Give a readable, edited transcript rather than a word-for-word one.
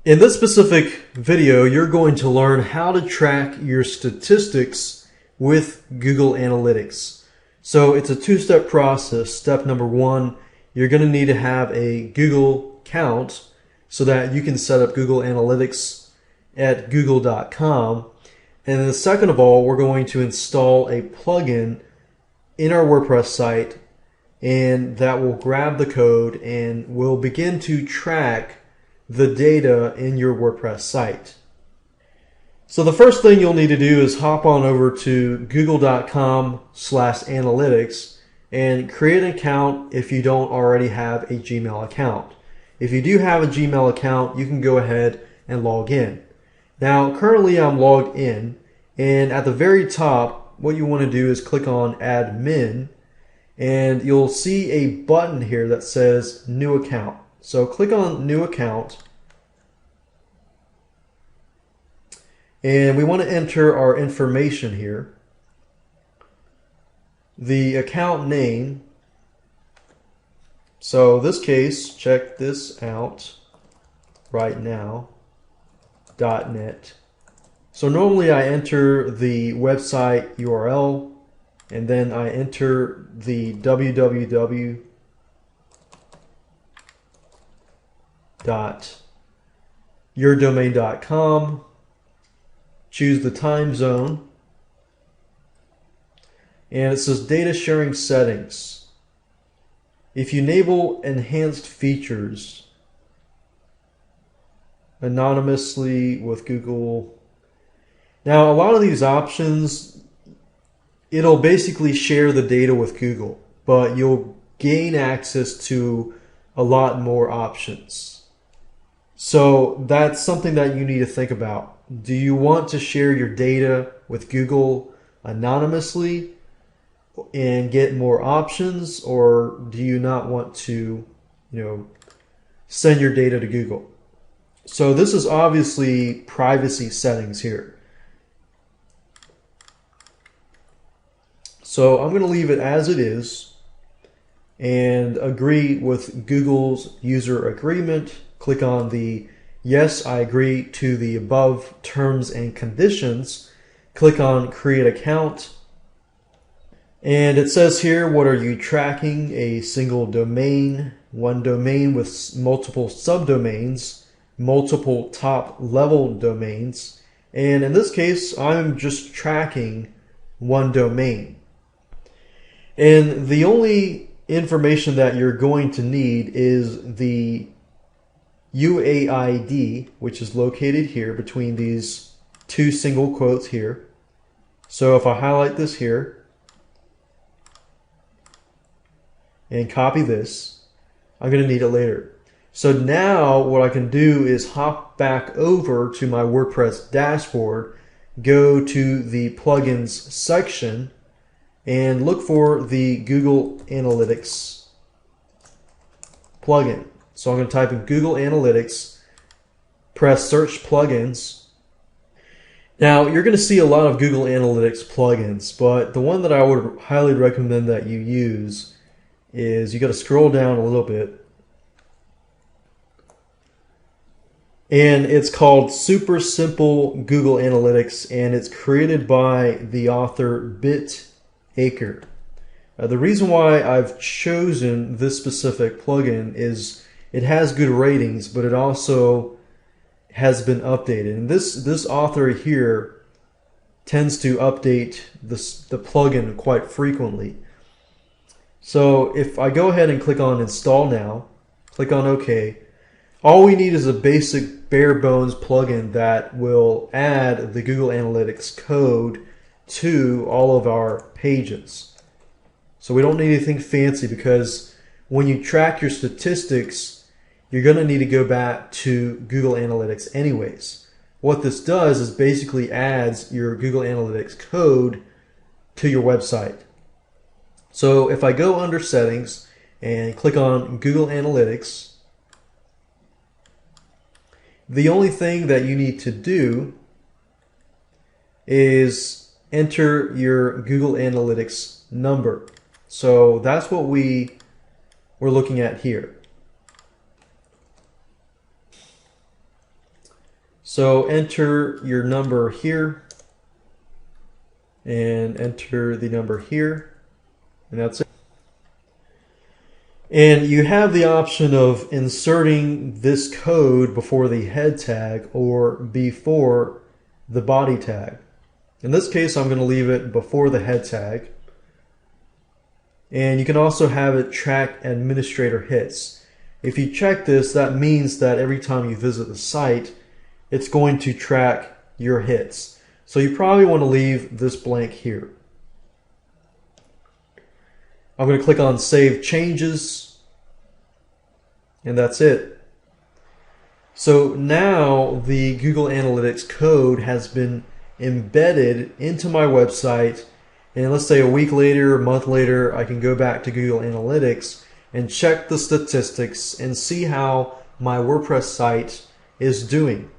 In this specific video, you're going to learn how to track your statistics with Google Analytics. So it's a two-step process. Step number one, you're going to need to have a Google account so that you can set up Google Analytics at google.com. And then second of all, we're going to install a plugin in our WordPress site, and that will grab the code and will begin to track the data in your WordPress site. So the first thing you'll need to do is hop on over to google.com/analytics and create an account if you don't already have a Gmail account. If you do have a Gmail account, you can go ahead and log in. Now, currently I'm logged in, and at the very top, what you want to do is click on Admin, and you'll see a button here that says New Account. So click on New Account, and we want to enter our information here. The account name, so in this case, check this out right now, .net. So normally I enter the website URL, and then I enter the www.yourdomain.com, choose the time zone, and it says data sharing settings. If you enable enhanced features anonymously with Google, now a lot of these options, it'll basically share the data with Google, but you'll gain access to a lot more options. So that's something that you need to think about. Do you want to share your data with Google anonymously and get more options, or do you not want to, send your data to Google? So this is obviously privacy settings here. So I'm going to leave it as it is and agree with Google's user agreement. Click on the yes, I agree to the above terms and conditions. Click on create account. And it says here, what are you tracking? A single domain, one domain with multiple subdomains, multiple top level domains. And in this case, I'm just tracking one domain. And the only information that you're going to need is the UAID, which is located here between these two single quotes here. So if I highlight this here and copy this, I'm going to need it later. So now what I can do is hop back over to my WordPress dashboard, go to the plugins section, and look for the Google Analytics plugin. So I'm going to type in Google Analytics, press search plugins. Now you're going to see a lot of Google Analytics plugins, but the one that I would highly recommend that you use is, you got to scroll down a little bit, and it's called Super Simple Google Analytics, and it's created by the author Acre. The reason why I've chosen this specific plugin is it has good ratings, but it also has been updated. And this author here tends to update the plugin quite frequently. So if I go ahead and click on Install Now, click on OK, all we need is a basic bare bones plugin that will add the Google Analytics code to all of our pages. So we don't need anything fancy, because when you track your statistics, you're going to need to go back to Google Analytics anyways. What this does is basically adds your Google Analytics code to your website. So if I go under Settings and click on Google Analytics, the only thing that you need to do is enter your Google Analytics number. So that's what we're looking at here. So enter your number here and enter the number here, and that's it. And you have the option of inserting this code before the head tag or before the body tag. In this case, I'm going to leave it before the head tag. And you can also have it track administrator hits. If you check this, that means that every time you visit the site, it's going to track your hits. So you probably want to leave this blank here. I'm going to click on Save Changes, and that's it. So now the Google Analytics code has been embedded into my website, and let's say a week later, a month later, I can go back to Google Analytics and check the statistics and see how my WordPress site is doing.